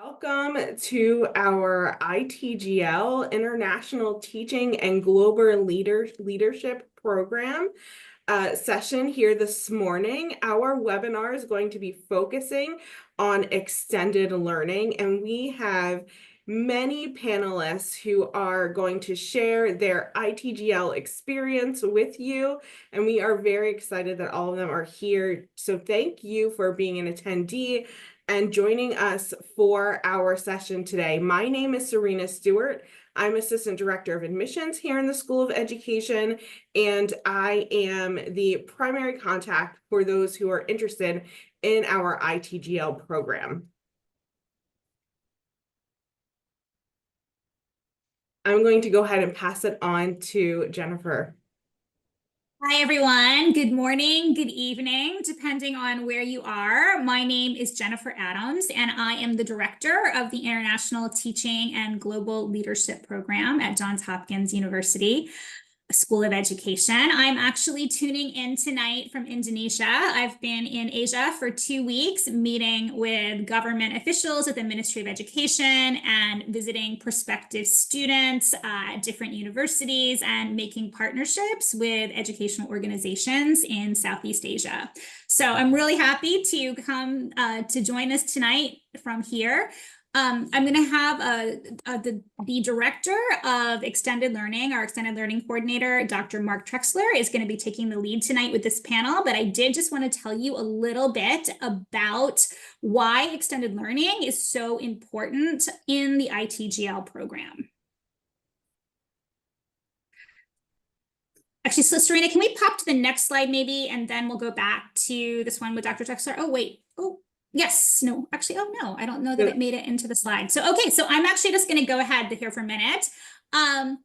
Welcome to our ITGL International Teaching and Global Leadership Program session here this morning. Our webinar is going to be focusing on extended learning, and we have many panelists who are going to share their ITGL experience with you, and we are very excited that all of them are here. So thank you for being an attendee and joining us for our session today. My name is Serena Stewart. I'm Assistant Director of Admissions here in the School of Education, and I am the primary contact for those who are interested in our ITGL program. I'm going to go ahead and pass it on to Jennifer. Hi, everyone. Good morning, good evening, depending on where you are. My name is Jennifer Adams, and I am the director of the International Teaching and Global Leadership Program at Johns Hopkins University School of Education. I'm actually tuning in tonight from Indonesia. I've been in Asia for 2 weeks, meeting with government officials at the Ministry of Education and visiting prospective students at different universities and making partnerships with educational organizations in Southeast Asia. So I'm really happy to come to join us tonight from here. I'm going to have the director of Extended Learning, our Extended Learning coordinator, Dr. Mark Trexler, is going to be taking the lead tonight with this panel. But I did just want to tell you a little bit about why Extended Learning is so important in the ITGL program. Actually, so Serena, can we pop to the next slide maybe, and then we'll go back to this one with Dr. Trexler? Oh, wait. Oh. Yes, no, actually, oh no, I don't know that it made it into the slide. So, okay, so I'm actually just going to go ahead here for a minute. In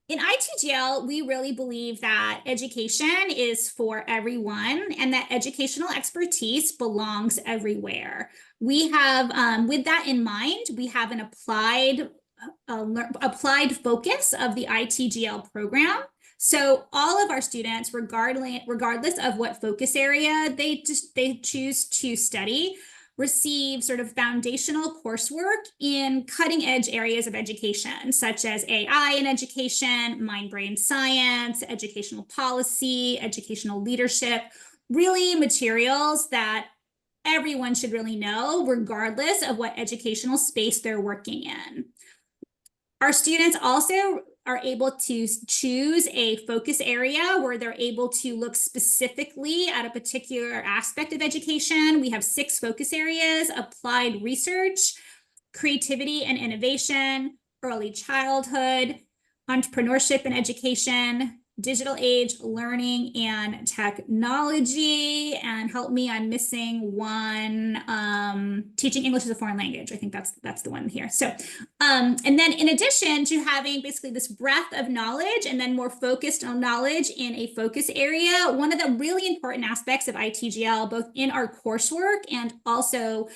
ITGL, we really believe that education is for everyone and that educational expertise belongs everywhere. We have, with that in mind, we have an applied focus of the ITGL program. So all of our students, regardless of what focus area they choose to study, receive sort of foundational coursework in cutting edge areas of education, such as AI in education, mind-brain science, educational policy, educational leadership, really materials that everyone should really know, regardless of what educational space they're working in. Our students also are able to choose a focus area where they're able to look specifically at a particular aspect of education. We have 6 focus areas: applied research, creativity and innovation, early childhood, entrepreneurship and education, digital age learning and technology, and help me, I'm missing one, teaching English as a foreign language. I think that's the one here. So, and then in addition to having basically this breadth of knowledge and then more focused on knowledge in a focus area, one of the really important aspects of ITGL, both in our coursework and also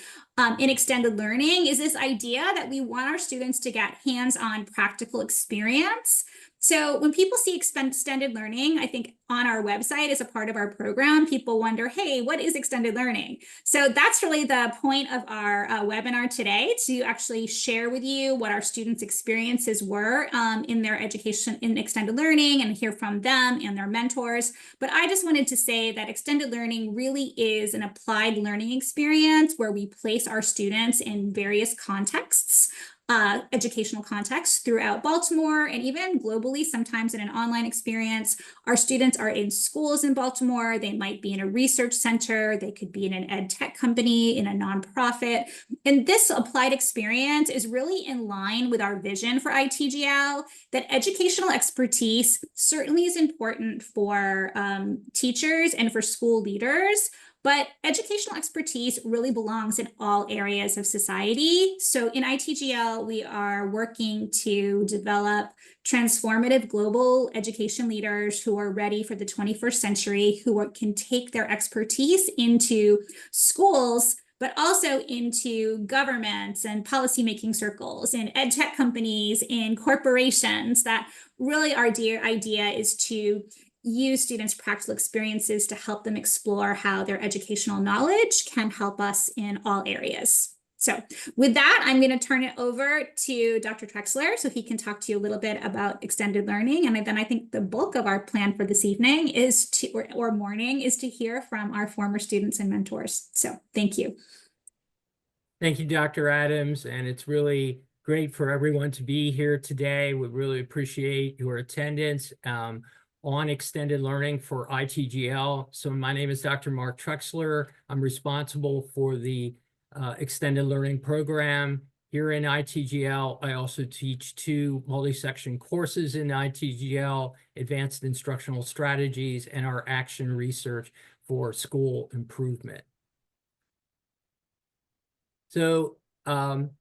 in extended learning, is this idea that we want our students to get hands-on practical experience. So when people see extended learning, I think on our website as a part of our program, people wonder, hey, what is extended learning? So that's really the point of our webinar today, to actually share with you what our students' experiences were in their education in extended learning and hear from them and their mentors. But I just wanted to say that extended learning really is an applied learning experience where we place our students in various contexts, educational contexts throughout Baltimore and even globally, sometimes in an online experience. Our students are in schools in Baltimore. They might be in a research center. They could be in an ed tech company, in a nonprofit. And this applied experience is really in line with our vision for ITGL, that educational expertise certainly is important for teachers and for school leaders, but educational expertise really belongs in all areas of society. So in ITGL, we are working to develop transformative global education leaders who are ready for the 21st century, who can take their expertise into schools, but also into governments and policymaking circles, in ed tech companies, in corporations. That really our idea is to use students' practical experiences to help them explore how their educational knowledge can help us in all areas. So with that, I'm going to turn it over to Dr. Trexler so he can talk to you a little bit about extended learning. And then I think the bulk of our plan for this evening is to, or morning, is to hear from our former students and mentors. So thank you. Thank you, Dr. Adams. And it's really great for everyone to be here today. We really appreciate your attendance on extended learning for ITGL. So my name is Dr. Mark Trexler. I'm responsible for the extended learning program here in ITGL. I also teach 2 multi-section courses in ITGL, Advanced Instructional Strategies, and our action research for school improvement. So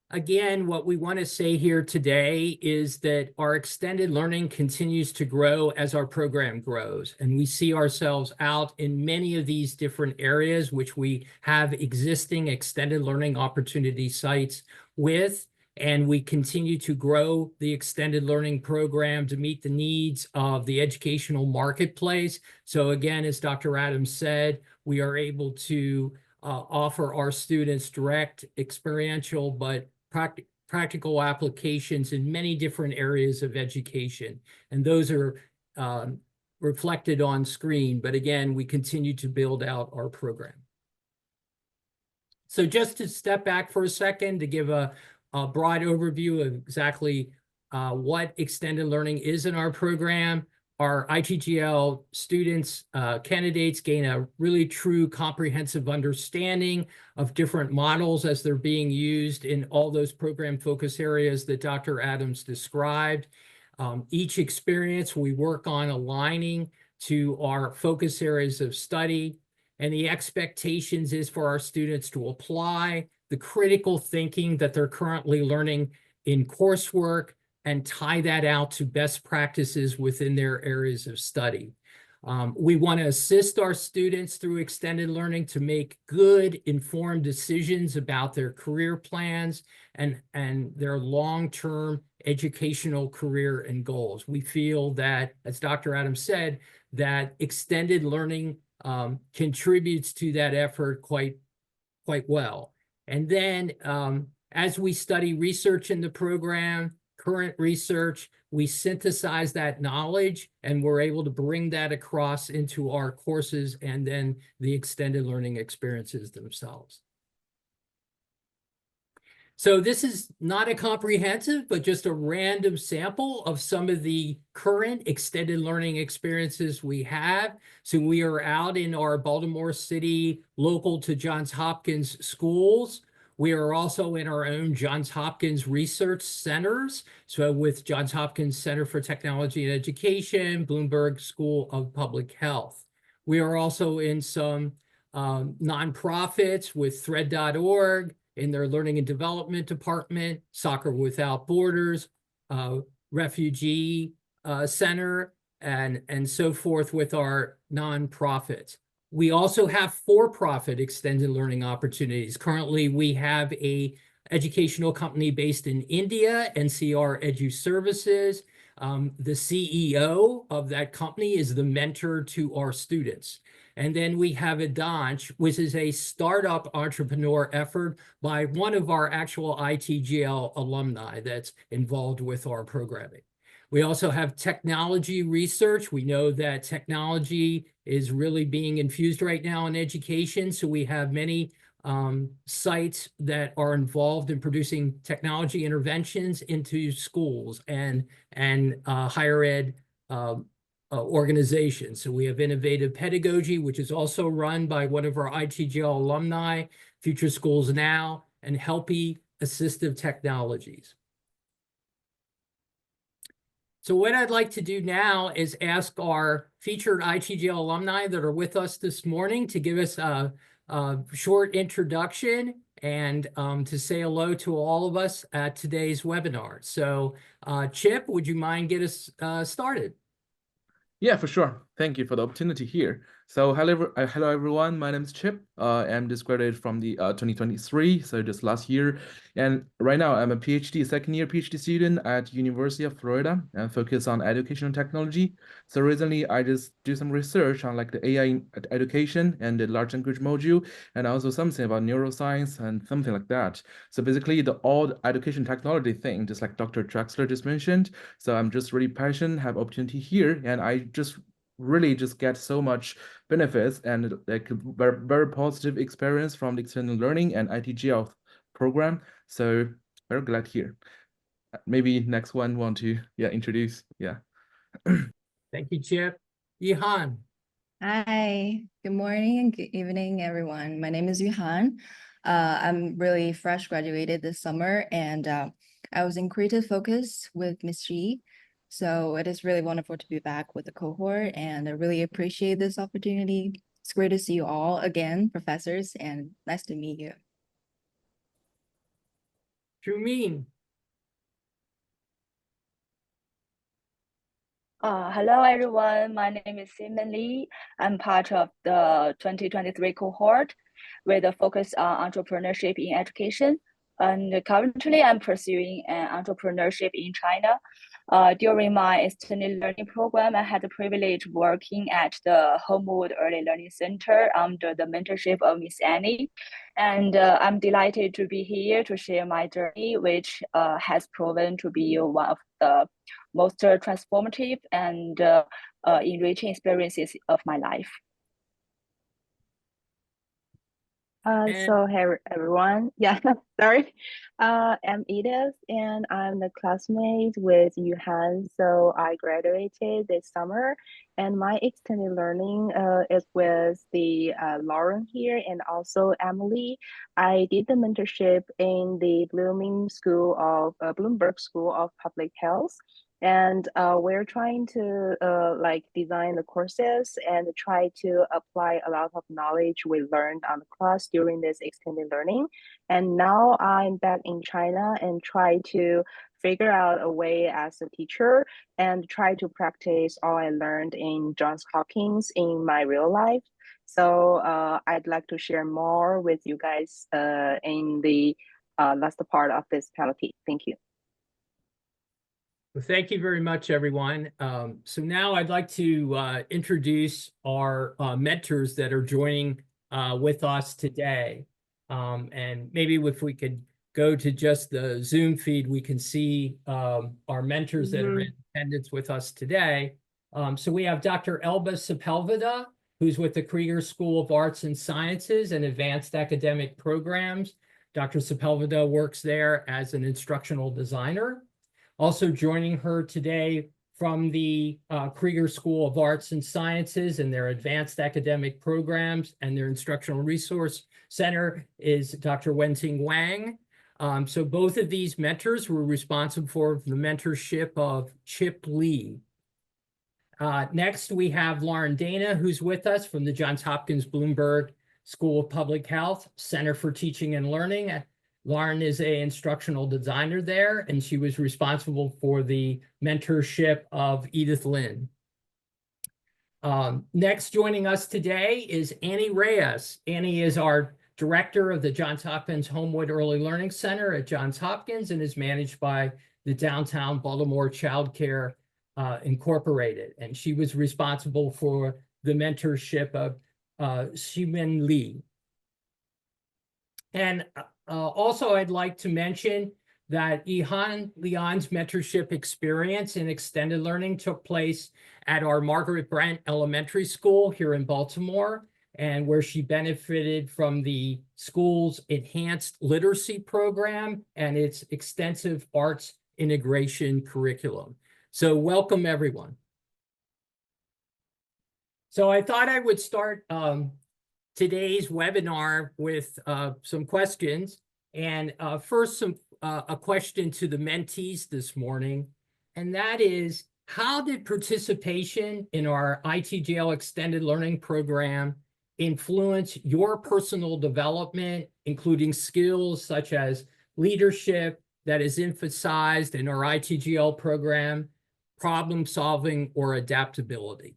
again, what we want to say here today is that our extended learning continues to grow as our program grows. And we see ourselves out in many of these different areas, which we have existing extended learning opportunity sites with. And we continue to grow the extended learning program to meet the needs of the educational marketplace. So again, as Dr. Adams said, we are able to offer our students direct, experiential, but practical applications in many different areas of education. And those are reflected on screen. But again, we continue to build out our program. So just to step back for a second to give a broad overview of exactly what extended learning is in our program. Our ITGL students, candidates gain a really true comprehensive understanding of different models as they're being used in all those program focus areas that Dr. Adams described. Each experience we work on aligning to our focus areas of study, and the expectations is for our students to apply the critical thinking that they're currently learning in coursework and tie that out to best practices within their areas of study. We want to assist our students through extended learning to make good, informed decisions about their career plans and their long-term educational career and goals. We feel that, as Dr. Adams said, that extended learning contributes to that effort quite well. And then as we study research in the program, current research, we synthesize that knowledge and we're able to bring that across into our courses and then the extended learning experiences themselves. So this is not a comprehensive, but just a random sample of some of the current extended learning experiences we have. So we are out in our Baltimore City, local to Johns Hopkins schools. We are also in our own Johns Hopkins research centers. So with Johns Hopkins Center for Technology and Education, Bloomberg School of Public Health. We are also in some nonprofits with thread.org in their learning and development department, Soccer Without Borders, Refugee Center, and so forth with our nonprofits. We also have for-profit extended learning opportunities. Currently, we have an educational company based in India, NCR Edu Services. The CEO of that company is the mentor to our students. And then we have Adanch, which is a startup entrepreneur effort by one of our actual ITGL alumni that's involved with our programming. We also have technology research. We know that technology is really being infused right now in education. So we have many sites that are involved in producing technology interventions into schools and higher ed organizations. So we have Innovative Pedagogy, which is also run by one of our ITGL alumni, Future Schools Now, and Helpy Assistive Technologies. So what I'd like to do now is ask our featured ITGL alumni that are with us this morning to give us a short introduction and to say hello to all of us at today's webinar. So Chip, would you mind get us started? Yeah, for sure. Thank you for the opportunity here. So hello everyone. My name is Chip. I'm just graduated from the 2023, so just last year. And right now I'm a second year PhD student at University of Florida and focus on educational technology. So recently I just do some research on like the AI in education and the large language module, and also something about neuroscience and something like that. So basically all the education technology thing, just like Dr. Drexler just mentioned. So I'm just really passionate, have opportunity here, and I just really just get so much benefits and like very positive experience from the extended learning and ITGL program. So very glad here. Maybe next one want to introduce. Yeah. Thank you, Chip. Yihan. Hi, good morning and good evening, everyone. My name is Yuhan. I'm really fresh graduated this summer, and I was in creative focus with Miss G. So it is really wonderful to be back with the cohort, and I really appreciate this opportunity. It's great to see you all again, professors, and nice to meet you. Shumeen. Hello, everyone. My name is Simon Lee. I'm part of the 2023 cohort with a focus on entrepreneurship in education. And currently, I'm pursuing an entrepreneurship in China. During my extended learning program, I had the privilege working at the Homewood Early Learning Center under the mentorship of Miss Annie. And I'm delighted to be here to share my journey, which has proven to be one of the most transformative and enriching experiences of my life. So hey everyone, yeah, sorry. I'm Edith and I'm the classmate with Yuhan. So I graduated this summer and my extended learning is with the Lauren here and also Emily. I did the mentorship in the Bloomberg School of Public Health. And we're trying to like design the courses and try to apply a lot of knowledge we learned on the class during this extended learning. And now I'm back in China and try to figure out a way as a teacher and try to practice all I learned in Johns Hopkins in my real life. So I'd like to share more with you guys in the last part of this penalty. Thank you. Well, thank you very much, everyone. So now I'd like to introduce our mentors that are joining with us today. And maybe if we could go to just the Zoom feed, we can see our mentors that are in attendance with us today. So we have Dr. Elba Sepulveda, who's with the Krieger School of Arts and Sciences and Advanced Academic Programs. Dr. Sepulveda works there as an instructional designer. Also joining her today from the Krieger School of Arts and Sciences and their advanced academic programs and their instructional resource center is Dr. Wenting Wang. So both of these mentors were responsible for the mentorship of Chip Lee. Next, we have Lauren Dana, who's with us from the Johns Hopkins Bloomberg School of Public Health, Center for Teaching and Learning. Lauren is an instructional designer there, and she was responsible for the mentorship of Edith Lin. Next, joining us today is Annie Reyes. Annie is our director of the Johns Hopkins Homewood Early Learning Center at Johns Hopkins and is managed by the Downtown Baltimore Child Care Incorporated. And she was responsible for the mentorship of Ximen Li. And also, I'd like to mention that Yihan Lian's mentorship experience in extended learning took place at our Margaret Brent Elementary School here in Baltimore, and where she benefited from the school's enhanced literacy program and its extensive arts integration curriculum. So welcome, everyone. So I thought I would start today's webinar with some questions. And first, a question to the mentees this morning, and that is, how did participation in our ITGL Extended Learning Program influence your personal development, including skills such as leadership that is emphasized in our ITGL program, problem solving, or adaptability?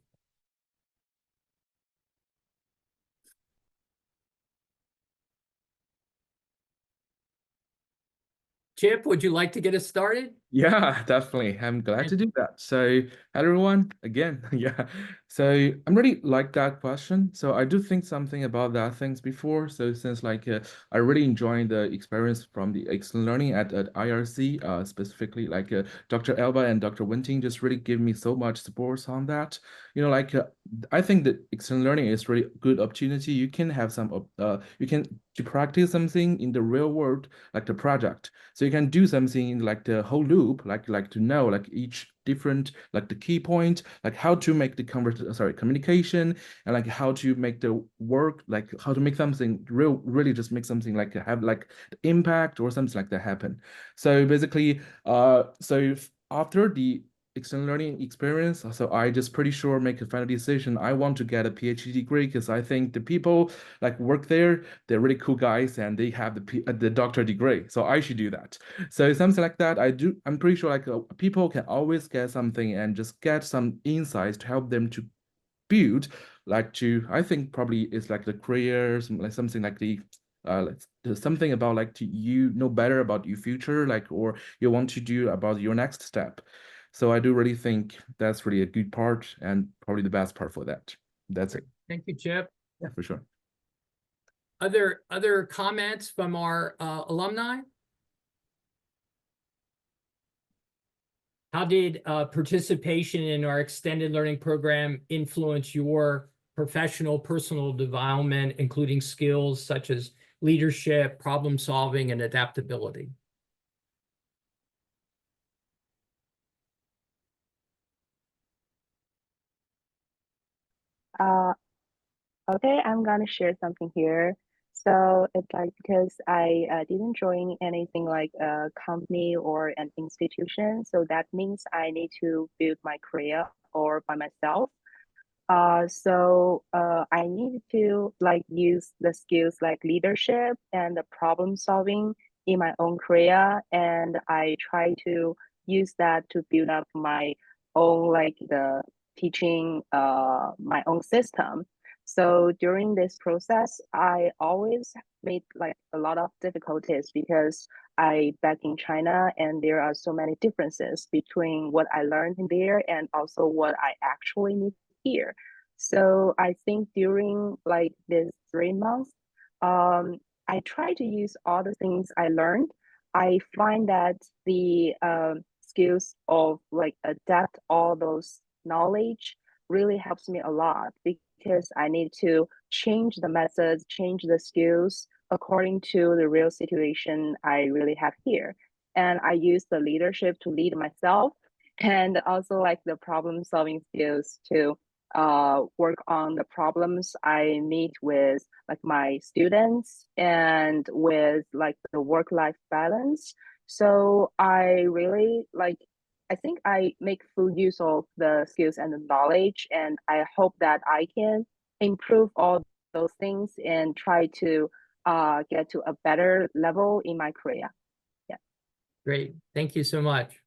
Chip, would you like to get us started? Yeah, definitely. I'm glad to do that. So, hello everyone again. Yeah. So, I'm really like that question. So, I do think something about that things before. So, since I really enjoyed the experience from the external learning at IRC, specifically Dr. Elba and Dr. Winting just really give me so much support on that. I think that external learning is really good opportunity. You can have you can to practice something in the real world, like the project. So you can do something in like the whole loop, like to know like each different like the key point, like how to make the communication, and like how to make the work, like how to make something really just make something like have like the impact or something like that happen. So basically, after the external learning experience, so I just pretty sure make a final decision. I want to get a PhD degree because I think the people like work there, they're really cool guys and they have the doctor degree. So I should do that. So something like that, I'm pretty sure people can always get something and just get some insights to help them to build I think probably it's like the career, something like there's something about like to you know better about your future, like or you want to do about your next step. So I do really think that's really a good part and probably the best part for that. That's it. Thank you, Chip. Yeah, for sure. Other comments from our alumni? How did participation in our extended learning program influence your professional, personal development, including skills such as leadership, problem solving, and adaptability? Okay, I'm gonna share something here. So it's like because I didn't join anything like a company or an institution, so that means I need to build my career or by myself. I need to like use the skills like leadership and the problem solving in my own career, and I try to use that to build up my own like the teaching my own system. So during this process, I always made like a lot of difficulties because I back in China and there are so many differences between what I learned in there and also what I actually need here. So I think during like this 3 months, I try to use all the things I learned. I find that the skills of like adapt all those knowledge really helps me a lot because I need to change the methods, change the skills according to the real situation I really have here. And I use the leadership to lead myself and also like the problem solving skills to work on the problems I meet with like my students and with like the work-life balance. So I really like, I think I make full use of the skills and the knowledge, and I hope that I can improve all those things and try to get to a better level in my career. Yeah. Great. Thank you so much.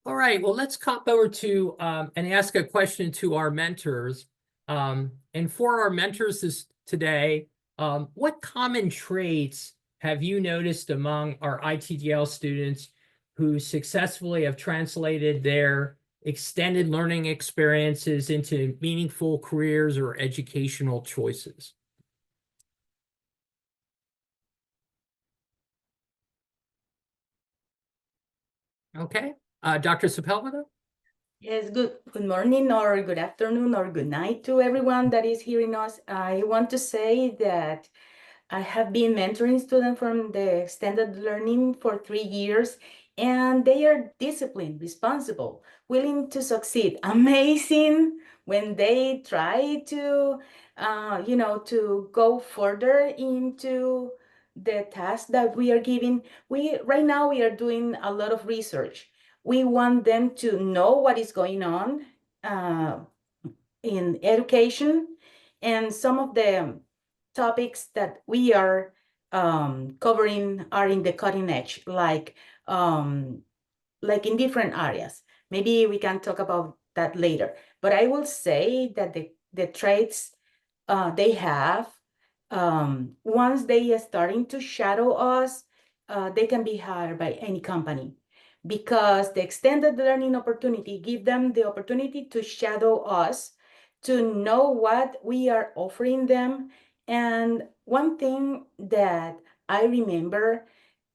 All right, well, let's hop over to and ask a question to our mentors. And for our mentors today, what common traits have you noticed among our ITGL students who successfully have translated their extended learning experiences into meaningful careers or educational choices? Okay, Dr. Sepulveda? Yes, good morning or good afternoon or good night to everyone that is hearing us. I want to say that I have been mentoring students from the extended learning for 3 years, and they are disciplined, responsible, willing to succeed. Amazing when they try to, to go further into the task that we are giving. Right now we are doing a lot of research. We want them to know what is going on in education, and some of the topics that we are covering are in the cutting edge, like in different areas. Maybe we can talk about that later. But I will say that the traits they have, once they are starting to shadow us, they can be hired by any company, because the extended learning opportunity give them the opportunity to shadow us, to know what we are offering them. And one thing that I remember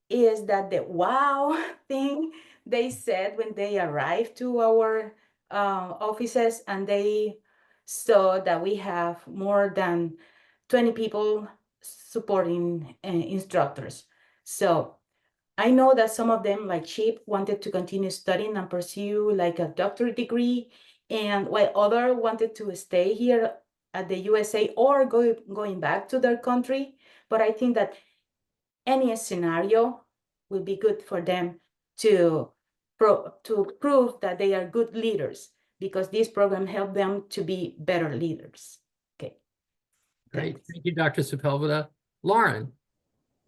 is that the wow thing they said when they arrived to our offices, and they saw that we have more than 20 people supporting instructors. So I know that some of them, like Chip, wanted to continue studying and pursue like a doctorate degree, and while other wanted to stay here at the USA or going back to their country. But I think that any scenario will be good for them to prove that they are good leaders, because this program helped them to be better leaders. Okay. Great. Thank you, Dr. Sepulveda. Lauren.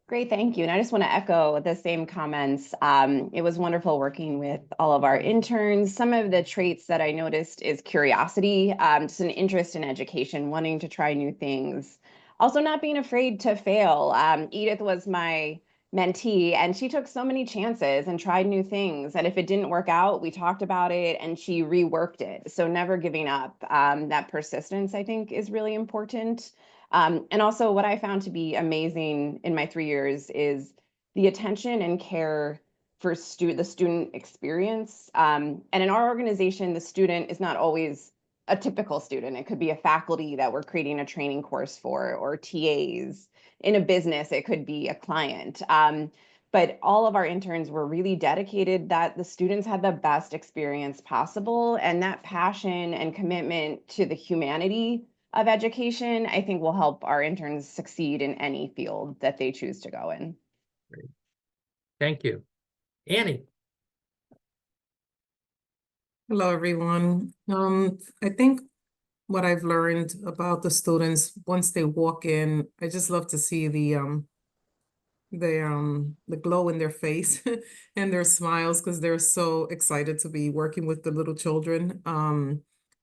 Great, thank you. And I just want to echo the same comments. It was wonderful working with all of our interns. Some of the traits that I noticed is curiosity, just an interest in education, wanting to try new things. Also not being afraid to fail. Edith was my mentee, and she took so many chances and tried new things. And if it didn't work out, we talked about it and she reworked it. So never giving up. That persistence, I think, is really important. And also what I found to be amazing in my 3 years is the attention and care for the student experience. And in our organization, the student is not always a typical student. It could be a faculty that we're creating a training course for, or TAs. In a business, it could be a client. But all of our interns were really dedicated that the students had the best experience possible. And that passion and commitment to the humanity of education, I think, will help our interns succeed in any field that they choose to go in. Great. Thank you. Annie. Hello, everyone. I think what I've learned about the students, once they walk in, I just love to see the glow in their face and their smiles, because they're so excited to be working with the little children.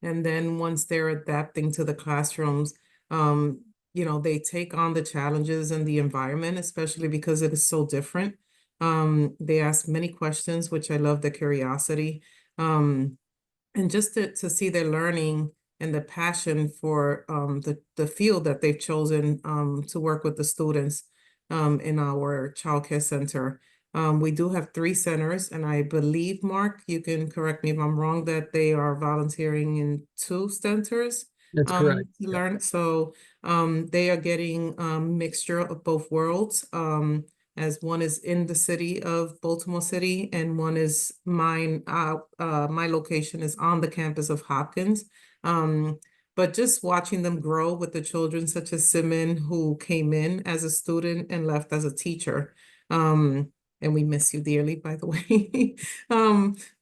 And then once they're adapting to the classrooms, they take on the challenges and the environment, especially because it is so different. They ask many questions, which I love the curiosity. And just to see their learning and the passion for the field that they've chosen to work with the students in our childcare center. We do have 3 centers, and I believe, Mark, you can correct me if I'm wrong, that they are volunteering in 2 centers. That's correct. To learn. So they are getting a mixture of both worlds, as one is in the city of Baltimore City, and one is mine. My location is on the campus of Hopkins. But just watching them grow with the children, such as Simon, who came in as a student and left as a teacher. And we miss you dearly, by the way.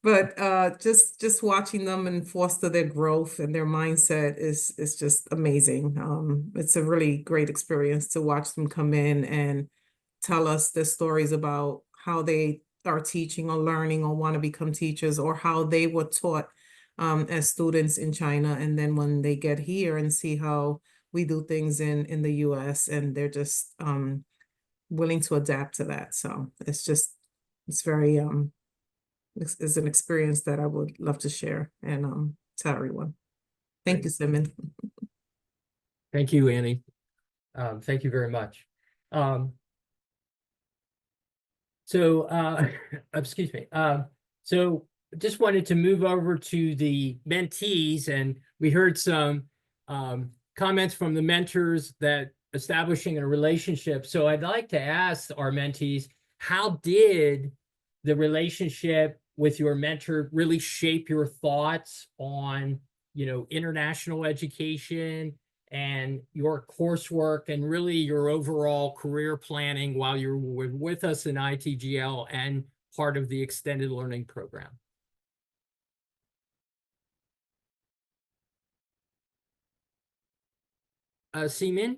But just watching them and foster their growth and their mindset is just amazing. It's a really great experience to watch them come in and tell us their stories about how they are teaching or learning or want to become teachers, or how they were taught as students in China. And then when they get here and see how we do things in the US, and they're just willing to adapt to that. So it's very, it's an experience that I would love to share and tell everyone. Thank you, Simon. Thank you, Annie. Thank you very much. Excuse me. So just wanted to move over to the mentees, and we heard some comments from the mentors that establishing a relationship. So I'd like to ask our mentees, how did the relationship with your mentor really shape your thoughts on, international education and your coursework, and really your overall career planning while you were with us in ITGL and part of the extended learning program? Seamin?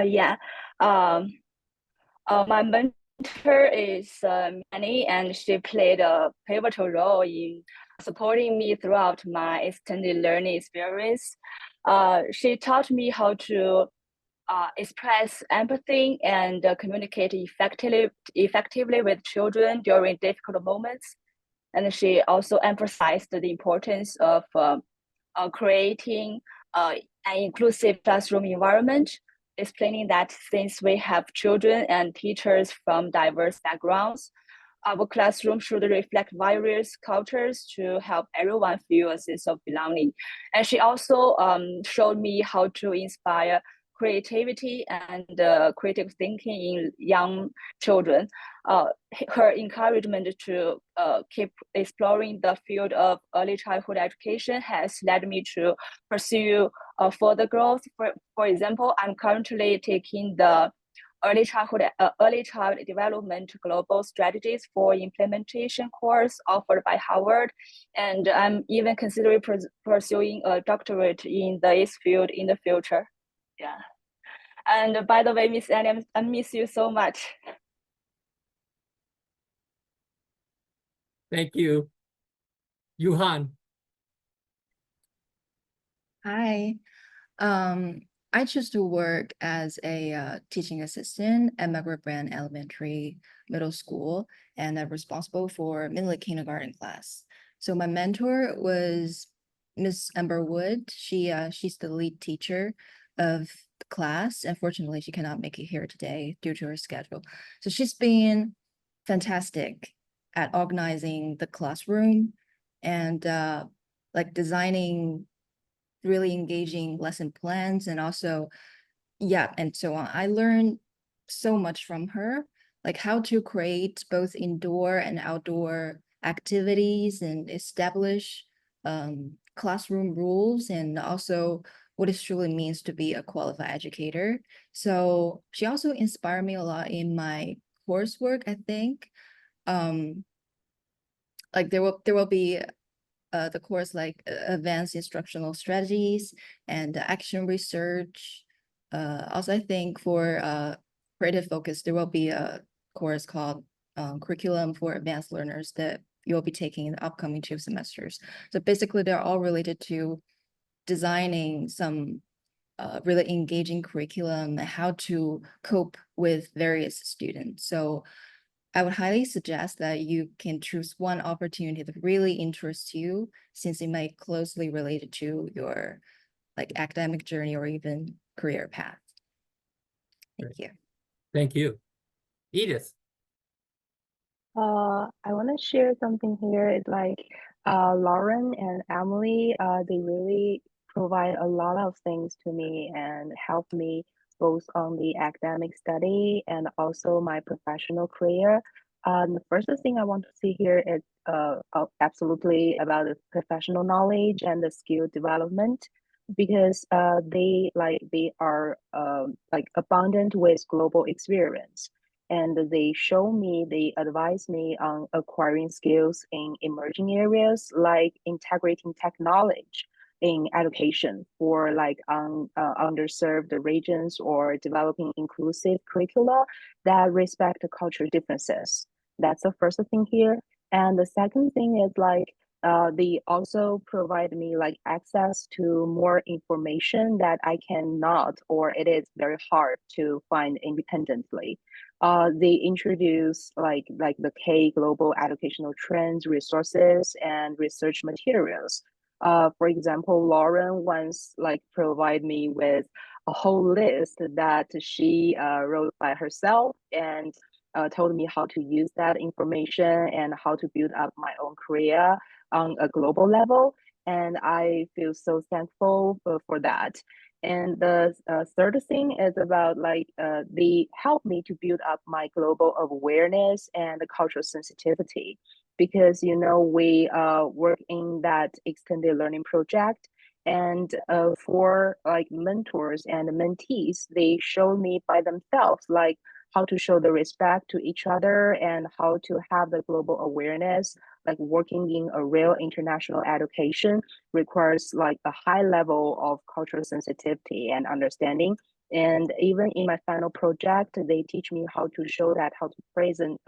Yeah. My mentor is Manny, and she played a pivotal role in supporting me throughout my extended learning experience. She taught me how to express empathy and communicate effectively with children during difficult moments. And she also emphasized the importance of creating an inclusive classroom environment, explaining that since we have children and teachers from diverse backgrounds, our classroom should reflect various cultures to help everyone feel a sense of belonging. And she also showed me how to inspire creativity and critical thinking in young children. Her encouragement to keep exploring the field of early childhood education has led me to pursue further growth. For example, I'm currently taking the early child development global strategies for implementation course offered by Harvard, and I'm even considering pursuing a doctorate in this field in the future. Yeah. And by the way, Miss Annie, I miss you so much. Thank you. Yuhan. Hi. I chose to work as a teaching assistant at Margaret Brand Elementary Middle School, and I'm responsible for middle kindergarten class. So my mentor was Miss Amber Wood. She's the lead teacher of the class. Unfortunately, she cannot make it here today due to her schedule. So she's been fantastic at organizing the classroom and like designing really engaging lesson plans, and also, yeah, and so on. I learned so much from her, like how to create both indoor and outdoor activities and establish classroom rules, and also what it truly means to be a qualified educator. So she also inspired me a lot in my coursework, I think. Like there will be the course like advanced instructional strategies and action research. Also, I think for creative focus, there will be a course called curriculum for advanced learners that you'll be taking in the upcoming 2 semesters. So basically, they're all related to designing some really engaging curriculum, how to cope with various students. So I would highly suggest that you can choose one opportunity that really interests you, since it might closely related to your like academic journey or even career path. Thank you. Thank you. Edith. I want to share something here. It's like Lauren and Emily, they really provide a lot of things to me and help me both on the academic study and also my professional career. The first thing I want to see here is absolutely about the professional knowledge and the skill development, because they are like abundant with global experience, and they advise me on acquiring skills in emerging areas like integrating technology in education for like underserved regions, or developing inclusive curricula that respect the cultural differences. That's the first thing here. And the second thing is like they also provide me like access to more information that I cannot, or it is very hard to find independently. They introduce like the K global educational trends, resources, and research materials. For example, Lauren once like provide me with a whole list that she wrote by herself, and told me how to use that information and how to build up my own career on a global level. And I feel so thankful for that. And the third thing is about like they help me to build up my global awareness and the cultural sensitivity, because you know we work in that extended learning project, and for like mentors and mentees, they show me by themselves like how to show the respect to each other and how to have the global awareness. Like working in a real international education requires like a high level of cultural sensitivity and understanding. And even in my final project, they teach me how to show that, how to present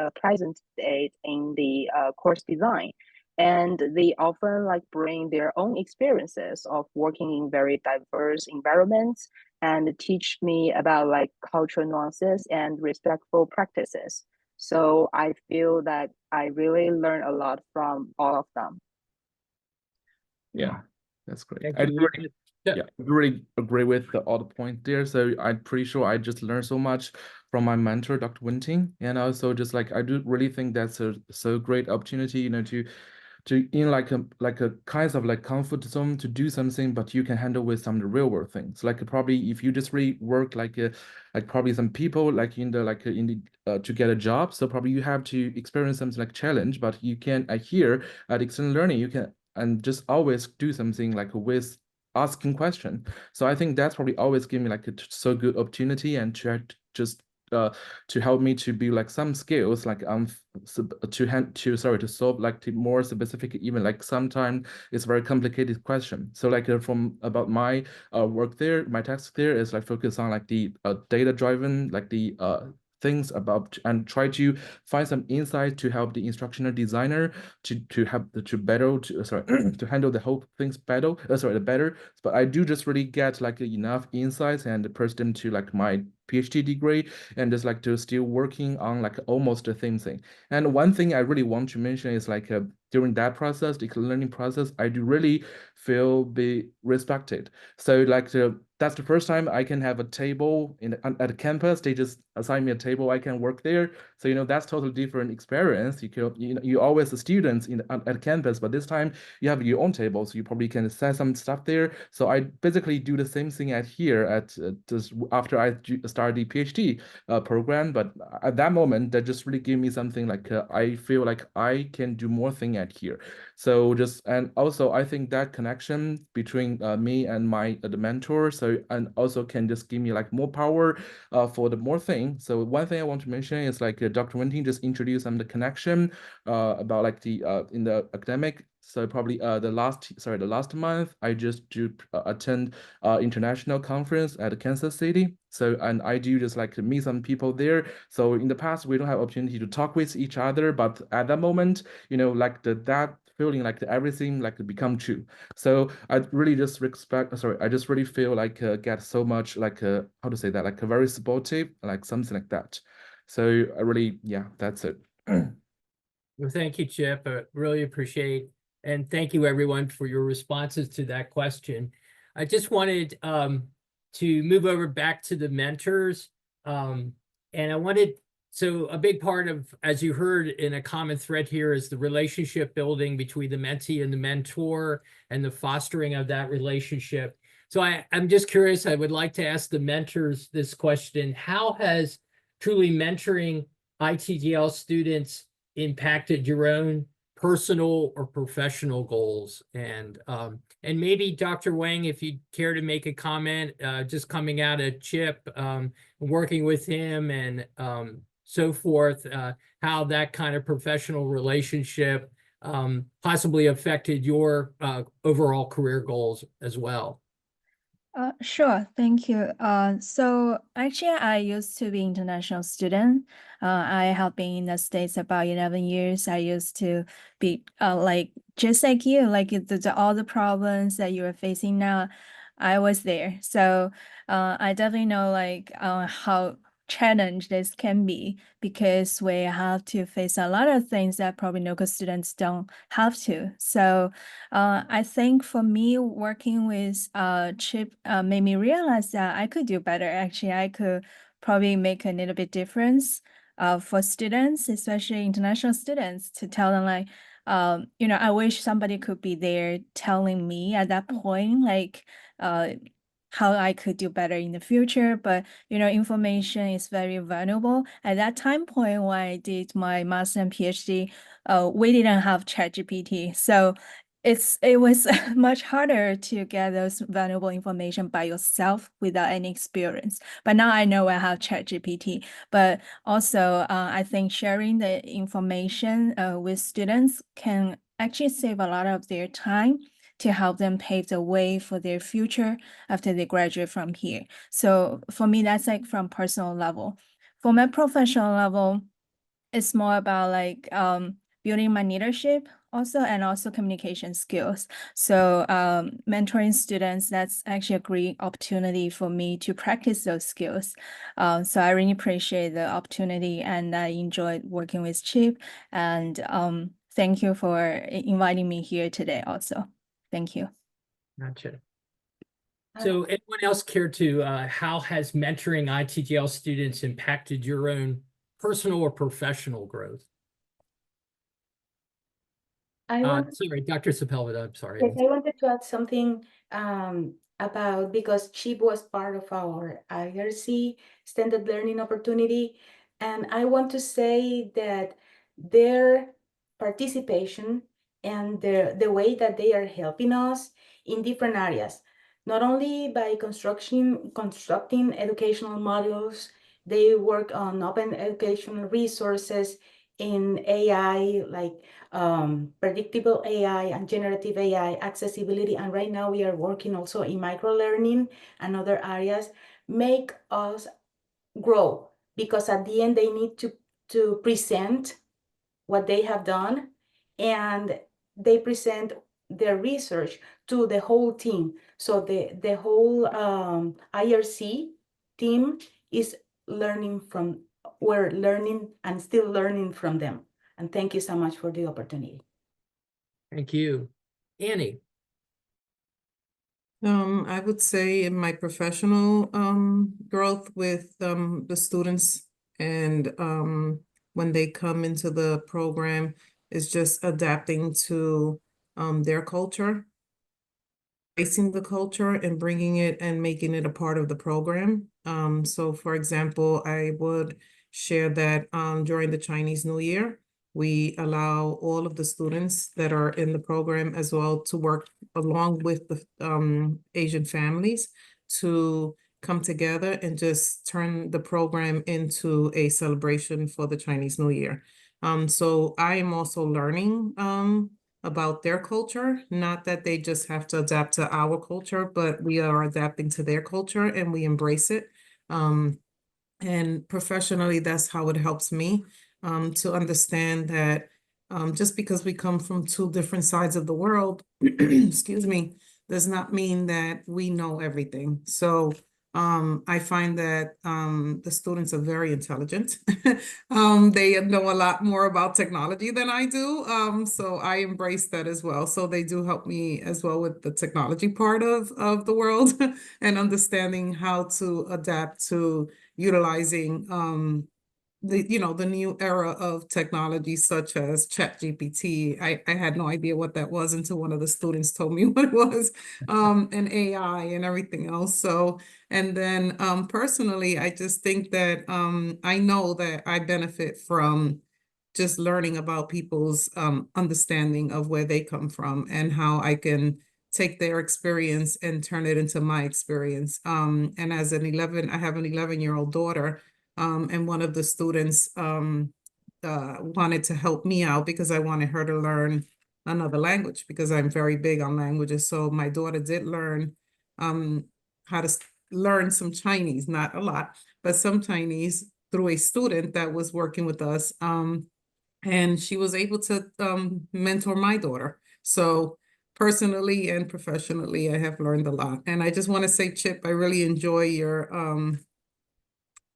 it in the course design. and they often like bring their own experiences of working in very diverse environments and teach me about like cultural nuances and respectful practices. So I feel that I really learn a lot from all of them. Yeah, that's great. Thank I you. do really, yeah, I really agree with all the points there. So I'm pretty sure I just learned so much from my mentor, Dr. Winting, and also just like I do really think that's a so great opportunity, you know, to in like a kind of like comfort zone to do something, but you can handle with some of the real world things. Like probably if you just really work like probably some people like in the to get a job, so probably you have to experience something like challenge, but you can here at extended learning you can and just always do something like with asking question. So I think that's probably always give me like a so good opportunity and just to help me to build like some skills like to solve like the more specific, even like sometimes it's very complicated question. So like from about my work there, my task there is like focus on like the data driven like the things about and try to find some insight to help the instructional designer to have to better to sorry to handle the whole things better the better. But I do just really get like enough insights and push them to like my PhD degree and just like to still working on like almost the same thing. And one thing I really want to mention is like during that process, the learning process, I do really feel be respected. So like that's the first time I can have a table at a campus. They just assign me a table. I can work there. So, you know, that's totally different experience. You always the students at campus, but this time you have your own table. So you probably can set some stuff there. So I basically do the same thing at here at just after I start the PhD program. But at that moment, that just really gave me something like I feel like I can do more thing at here. So just and also I think that connection between me and my the mentor. So and also can just give me like more power for the more thing. So one thing I want to mention is like Dr. Wenting just introduced some the connection about like the in the academic. So probably the last month I just do attend international conference at Kansas City. So and I do just like meet some people there. So in the past we don't have opportunity to talk with each other, but at that moment, you know, like that feeling like everything like become true. So I really just I just really feel like get so much like how to say that, like a very supportive, like something like that. So I really, yeah, that's it. Well, thank you, Chip. I really appreciate, and thank you everyone for your responses to that question. I just wanted to move over back to the mentors. And I wanted, so a big part of, as you heard in a common thread here, is the relationship building between the mentee and the mentor and the fostering of that relationship. So I'm just curious, I would like to ask the mentors this question: how has truly mentoring ITGL students impacted your own personal or professional goals? And maybe Dr. Wang, if you care to make a comment, just coming out of Chip, working with him and so forth, how that kind of professional relationship possibly affected your overall career goals as well. Sure, thank you. So actually, I used to be international student. I have been in the States about 11 years. I used to be like just like you, like all the problems that you are facing now, I was there. So I definitely know like how challenged this can be because we have to face a lot of things that probably local students don't have to. So I think for me, working with Chip made me realize that I could do better. Actually, I could probably make a little bit difference for students, especially international students, to tell them like, you know, I wish somebody could be there telling me at that point, like, how I could do better in the future. But, you know, information is very valuable. At that time point when I did my master and PhD, we didn't have ChatGPT. So it was much harder to get those valuable information by yourself without any experience. But now I know I have ChatGPT. But also, I think sharing the information with students can actually save a lot of their time to help them pave the way for their future after they graduate from here. So for me, that's like from personal level. For my professional level, it's more about like building my leadership, also communication skills. So mentoring students, that's actually a great opportunity for me to practice those skills. So I really appreciate the opportunity, and I enjoyed working with Chip. And thank you for inviting me here today also. Thank you. Gotcha. So anyone else care to, how has mentoring ITGL students impacted your own personal or professional growth? Sorry, Dr. Sepulveda, I'm sorry. Yes, I wanted to add something about, because Chip was part of our IRC extended learning opportunity, and I want to say that their participation and the way that they are helping us in different areas, not only by constructing educational modules, they work on open educational resources in AI, like predictable AI and generative AI, accessibility, and right now we are working also in microlearning and other areas, make us grow, because at the end they need to present what they have done, and they present their research to the whole team. So the whole IRC team is learning from, we're learning and still learning from them. And thank you so much for the opportunity. Thank you. Annie. I would say in my professional growth with the students, and when they come into the program, is just adapting to their culture, embracing the culture and bringing it and making it a part of the program. So for example, I would share that during the Chinese New Year, we allow all of the students that are in the program as well to work along with the Asian families to come together and just turn the program into a celebration for the Chinese New Year. So I am also learning about their culture, not that they just have to adapt to our culture, but we are adapting to their culture and we embrace it. And professionally, that's how it helps me to understand that just because we come from two different sides of the world, excuse me, does not mean that we know everything. So I find that the students are very intelligent. They know a lot more about technology than I do. So I embrace that as well. So they do help me as well with the technology part of the world and understanding how to adapt to utilizing the new era of technology such as ChatGPT. I had no idea what that was until one of the students told me what it was, and AI and everything else. So, and then personally, I just think that I know that I benefit from just learning about people's understanding of where they come from and how I can take their experience and turn it into my experience. And as I have an 11-year-old daughter, and one of the students wanted to help me out because I wanted her to learn another language because I'm very big on languages. So my daughter did learn how to learn some Chinese, not a lot, but some Chinese through a student that was working with us. And she was able to mentor my daughter. So personally and professionally, I have learned a lot. And I just want to say, Chip, I really enjoy your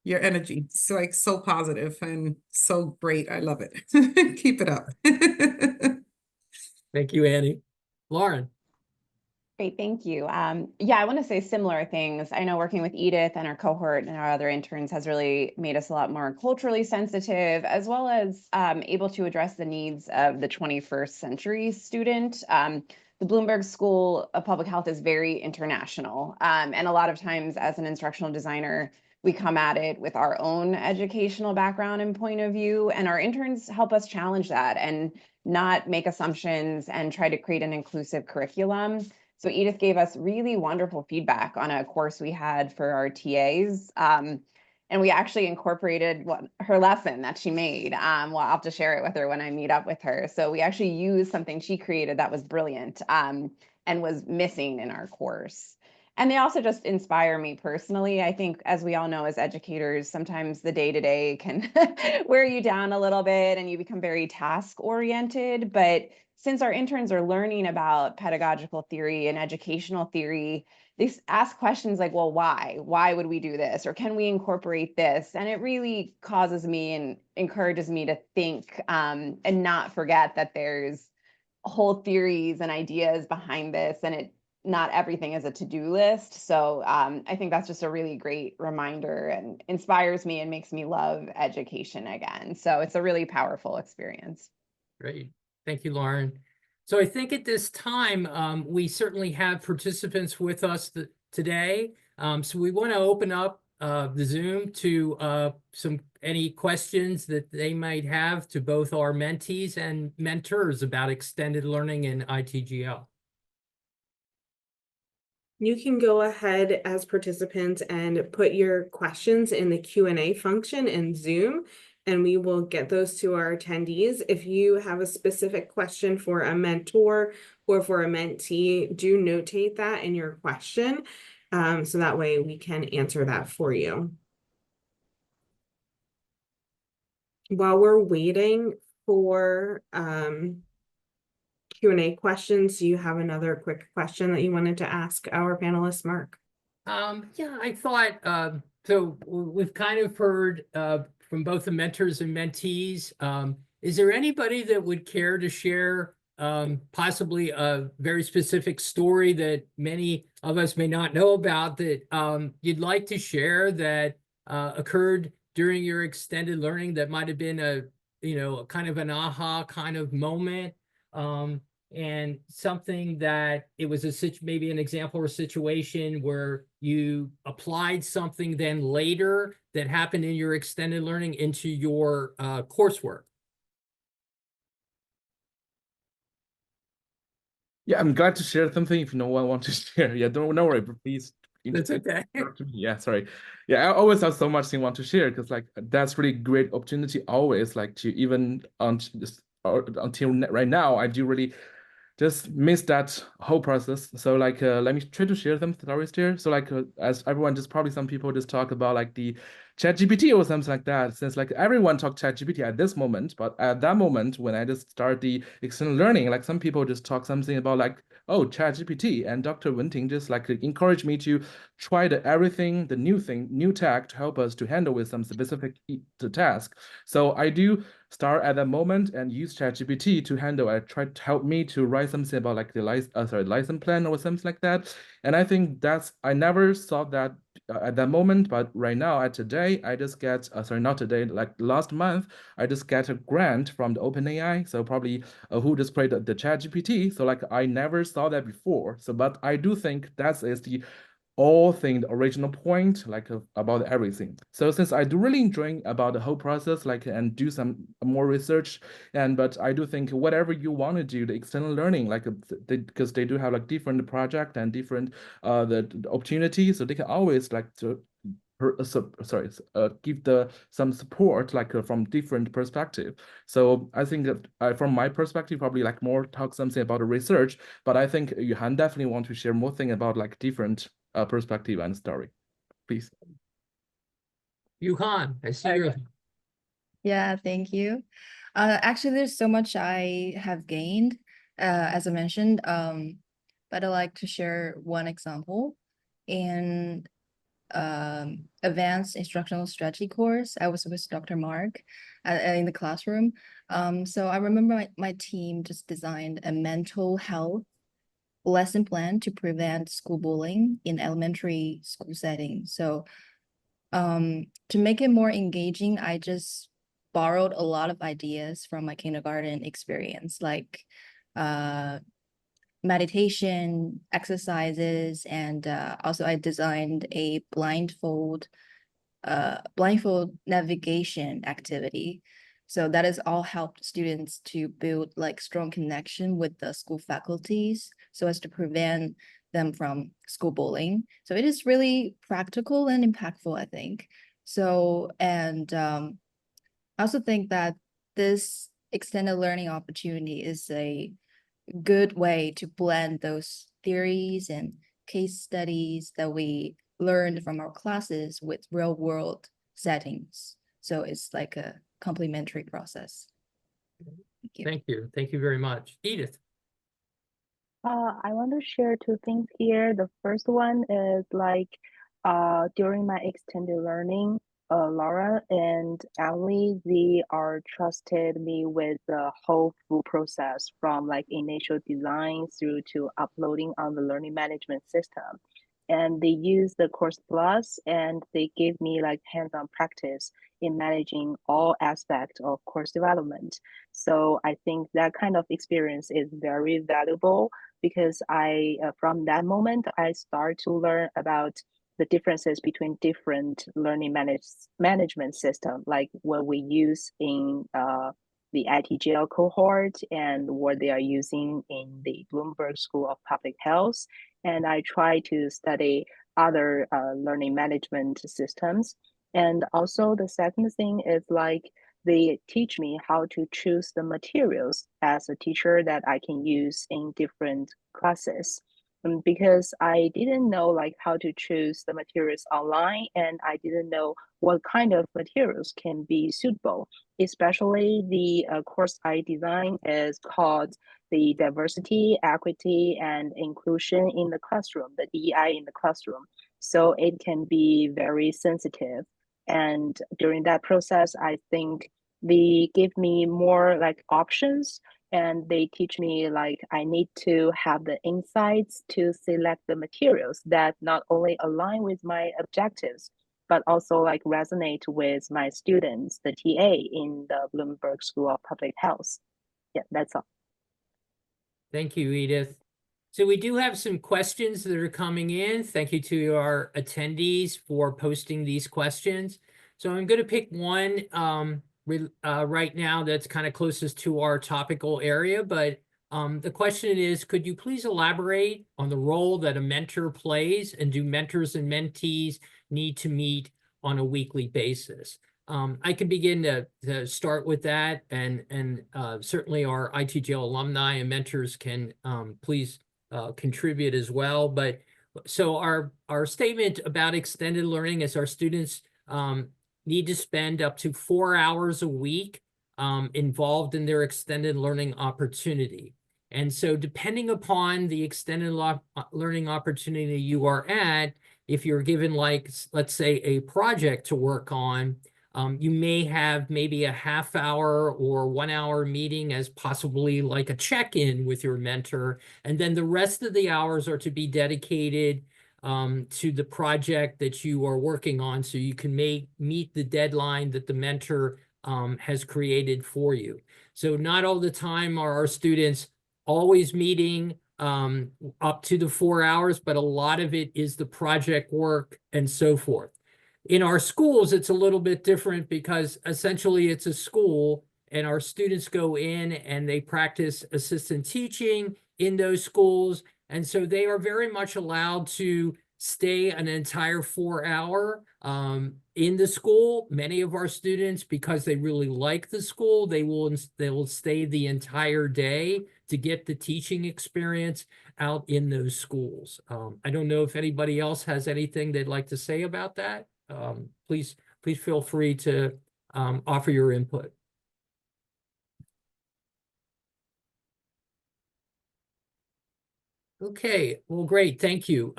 energy. It's like so positive and so great. I love it. Keep it up. Thank you, Annie. Lauren. Great, thank you. Yeah, I want to say similar things. I know working with Edith and our cohort and our other interns has really made us a lot more culturally sensitive, as well as able to address the needs of the 21st century student. The Bloomberg School of Public Health is very international. And a lot of times as an instructional designer, we come at it with our own educational background and point of view, and our interns help us challenge that and not make assumptions and try to create an inclusive curriculum. So Edith gave us really wonderful feedback on a course we had for our TAs. And we actually incorporated her lesson that she made. Well, I'll have to share it with her when I meet up with her. So we actually used something she created that was brilliant and was missing in our course. And they also just inspire me personally. I think, as we all know, as educators, sometimes the day-to-day can wear you down a little bit and you become very task-oriented. But since our interns are learning about pedagogical theory and educational theory, they ask questions like, well, why? Why would we do this? Or can we incorporate this? And it really causes me and encourages me to think and not forget that there's whole theories and ideas behind this, and not everything is a to-do list. So I think that's just a really great reminder and inspires me and makes me love education again. So it's a really powerful experience. Great. Thank you, Lauren. So I think at this time, we certainly have participants with us today. So we want to open up the Zoom to any questions that they might have to both our mentees and mentors about extended learning in ITGL. You can go ahead as participants and put your questions in the Q&A function in Zoom, and we will get those to our attendees. If you have a specific question for a mentor or for a mentee, do notate that in your question, so that way we can answer that for you. While we're waiting for Q&A questions, do you have another quick question that you wanted to ask our panelists, Mark? Yeah, I thought, so we've kind of heard from both the mentors and mentees. Is there anybody that would care to share possibly a very specific story that many of us may not know about that you'd like to share that occurred during your extended learning that might have been a kind of an aha kind of moment? And something that it was maybe an example or situation where you applied something then later that happened in your extended learning into your coursework. Yeah, I'm glad to share something if no one wants to share. Yeah, don't worry, but please. That's okay. Yeah, sorry. Yeah, I always have so much thing want to share because like that's really great opportunity always like to even until right now I do really just miss that whole process. So like let me try to share some stories here. So like as everyone just probably some people just talk about like the ChatGPT or something like that, since like everyone talk ChatGPT at this moment, but at that moment when I just start the external learning, like some people just talk something about like, oh, ChatGPT, and Dr. Wenting just like encouraged me to try everything, the new thing, new tech to help us to handle with some specific task. So I do start at that moment and use ChatGPT to handle. I try to help me to write something about like the license plan or something like that. And I think I never thought that at that moment, but right now at today, I just get not today, like last month, I just get a grant from the OpenAI. So probably who just created the ChatGPT. So like I never saw that before. So but I do think that is the the original point like about everything. So since I do really enjoy about the whole process like and do some more research, but I do think whatever you want to do the external learning like because they do have like different project and different the opportunities, so they can always like to give some support like from different perspective. So I think that from my perspective probably like more talk something about the research, but I think Johan definitely want to share more thing about like different perspective and story, please. Johan, I see your. Yeah, thank you. Actually, there's so much I have gained, as I mentioned, but I'd like to share one example. In advanced instructional strategy course, I was with Dr. Mark in the classroom. So I remember my team just designed a mental health lesson plan to prevent school bullying in elementary school setting. So to make it more engaging, I just borrowed a lot of ideas from my kindergarten experience, like meditation exercises, and also I designed a blindfold navigation activity. So that has all helped students to build like strong connection with the school faculties so as to prevent them from school bullying. So it is really practical and impactful, I think. So, and I also think that this extended learning opportunity is a good way to blend those theories and case studies that we learned from our classes with real world settings. So it's like a complementary process. Thank you. Thank you. Thank you very much. Edith. I want to share two things here. The first one is like during my extended learning, Laura and Emily, they are trusted me with the whole full process from like initial design through to uploading on the learning management system. And they use the Course Plus and they give me like hands-on practice in managing all aspects of course development. So I think that kind of experience is very valuable because from that moment, I start to learn about the differences between different learning management system, like what we use in the ITGL cohort and what they are using in the Bloomberg School of Public Health. And I try to study other learning management systems. And also the second thing is like they teach me how to choose the materials as a teacher that I can use in different classes. Because I didn't know like how to choose the materials online and I didn't know what kind of materials can be suitable. Especially the course I designed is called the Diversity, Equity, and Inclusion in the Classroom, the DEI in the classroom. So it can be very sensitive. And during that process, I think they give me more like options and they teach me like I need to have the insights to select the materials that not only align with my objectives, but also like resonate with my students, the TA in the Bloomberg School of Public Health. Yeah, that's all. Thank you, Edith. So we do have some questions that are coming in. Thank you to our attendees for posting these questions. So I'm going to pick one right now that's kind of closest to our topical area, but the question is, could you please elaborate on the role that a mentor plays, and do mentors and mentees need to meet on a weekly basis? I can begin to start with that, and certainly our ITGL alumni and mentors can please contribute as well. But so our statement about extended learning is our students need to spend up to 4 hours a week involved in their extended learning opportunity. And so depending upon the extended learning opportunity you are at, if you're given like, let's say, a project to work on, you may have maybe a half hour or 1 hour meeting as possibly like a check-in with your mentor. And then the rest of the hours are to be dedicated to the project that you are working on, so you can meet the deadline that the mentor has created for you. So not all the time are our students always meeting up to the 4 hours, but a lot of it is the project work and so forth. In our schools, it's a little bit different because essentially it's a school and our students go in and they practice assistant teaching in those schools. And so they are very much allowed to stay an entire 4 hour in the school. Many of our students, because they really like the school, they will stay the entire day to get the teaching experience out in those schools. I don't know if anybody else has anything they'd like to say about that. Please feel free to offer your input. Okay, well, great, thank you.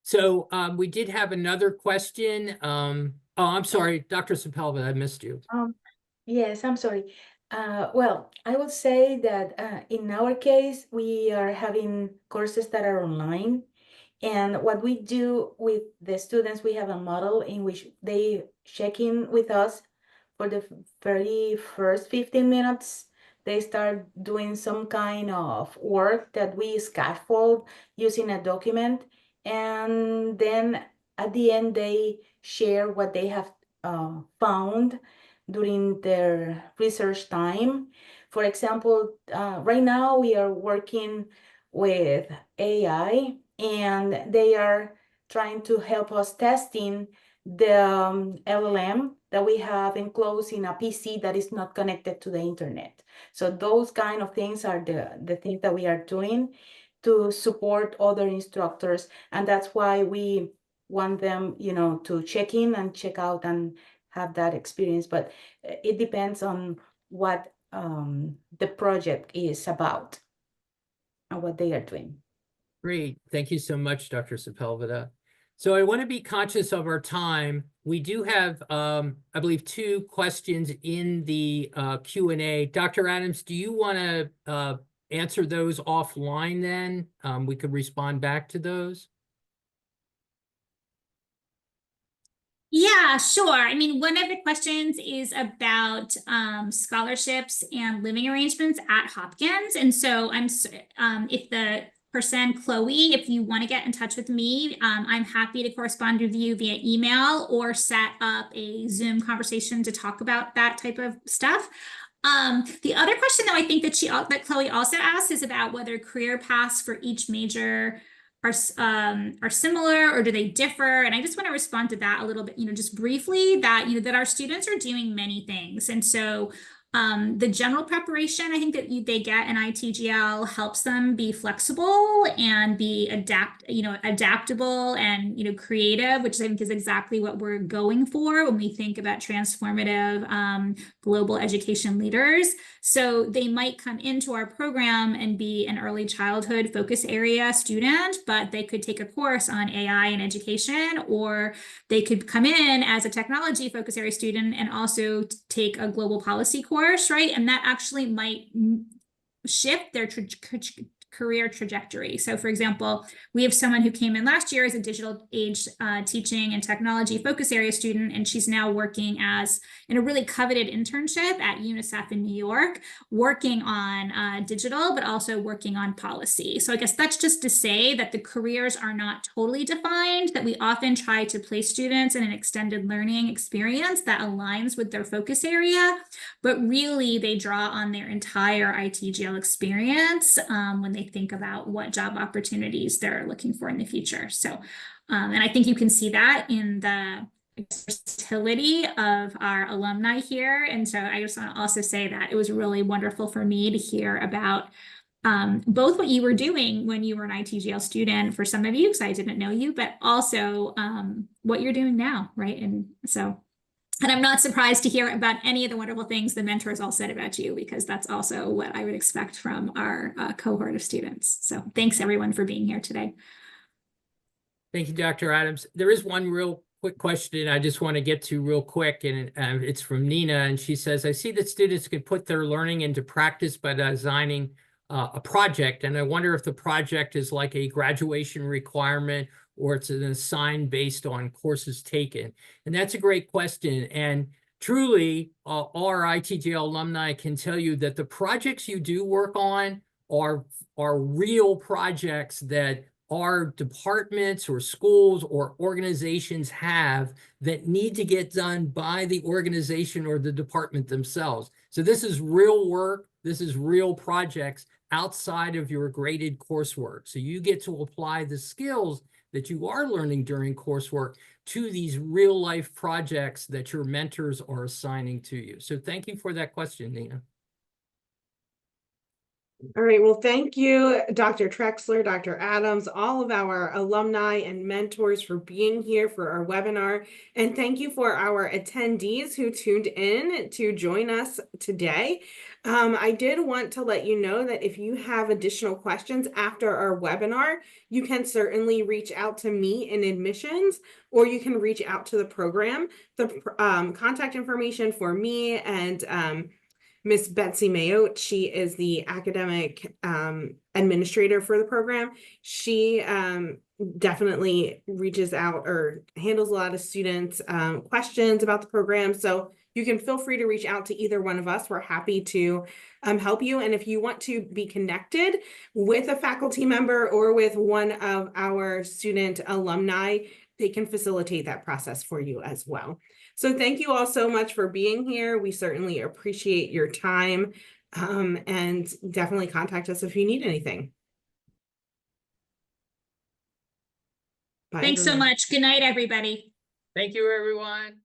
So we did have another question. Oh, I'm sorry, Dr. Sepelva, I missed you. Yes, I'm sorry. Well, I would say that in our case, we are having courses that are online. And what we do with the students, we have a model in which they check in with us for the very first 15 minutes. They start doing some kind of work that we scaffold using a document. And then at the end, they share what they have found during their research time. For example, right now we are working with AI and they are trying to help us testing the LLM that we have enclosed in a PC that is not connected to the internet. So those kind of things are the things that we are doing. to support other instructors. And that's why we want them, to check in and check out and have that experience. But it depends on what the project is about and what they are doing. Great. Thank you so much, Dr. Sepulveda. So I want to be conscious of our time. We do have, I believe, 2 questions in the Q&A. Dr. Adams, do you want to answer those offline then? We could respond back to those. Yeah, sure. I mean, one of the questions is about scholarships and living arrangements at Hopkins. And so if the person, Chloe, if you want to get in touch with me, I'm happy to correspond with you via email or set up a Zoom conversation to talk about that type of stuff. The other question, though, I think that Chloe also asked is about whether career paths for each major are similar or do they differ? And I just want to respond to that a little bit, just briefly, that that our students are doing many things. And so the general preparation I think that they get in ITGL helps them be flexible and be adaptable and creative, which I think is exactly what we're going for when we think about transformative global education leaders. So they might come into our program and be an early childhood focus area student, but they could take a course on AI and education, or they could come in as a technology focus area student and also take a global policy course, right? And that actually might shift their career trajectory. So for example, we have someone who came in last year as a digital age teaching and technology focus area student, and she's now working in a really coveted internship at UNICEF in New York, working on digital, but also working on policy. So I guess that's just to say that the careers are not totally defined, that we often try to place students in an extended learning experience that aligns with their focus area, but really they draw on their entire ITGL experience when they think about what job opportunities they're looking for in the future. So, and I think you can see that in the versatility of our alumni here. And so I just want to also say that it was really wonderful for me to hear about both what you were doing when you were an ITGL student for some of you, because I didn't know you, but also what you're doing now, right? And I'm not surprised to hear about any of the wonderful things the mentors all said about you, because that's also what I would expect from our cohort of students. So thanks everyone for being here today. Thank you, Dr. Adams. There is one real quick question I just want to get to real quick, and it's from Nina, and she says, I see that students could put their learning into practice by designing a project, and I wonder if the project is like a graduation requirement or it's an assigned based on courses taken. And that's a great question. And truly, our ITGL alumni can tell you that the projects you do work on are real projects that our departments or schools or organizations have that need to get done by the organization or the department themselves. So this is real work. This is real projects outside of your graded coursework. So you get to apply the skills that you are learning during coursework to these real life projects that your mentors are assigning to you. So thank you for that question, Nina. All right, well, thank you, Dr. Trexler, Dr. Adams, all of our alumni and mentors for being here for our webinar. And thank you for our attendees who tuned in to join us today. I did want to let you know that if you have additional questions after our webinar, you can certainly reach out to me in admissions, or you can reach out to the program. The contact information for me and Miss Betsy Mayotte, she is the academic administrator for the program. She definitely reaches out or handles a lot of students' questions about the program. So you can feel free to reach out to either one of us. We're happy to help you. And if you want to be connected with a faculty member or with one of our student alumni, they can facilitate that process for you as well. So thank you all so much for being here. We certainly appreciate your time, and definitely contact us if you need anything. Bye, Thanks everyone. so much. Good night, everybody. Thank you, everyone.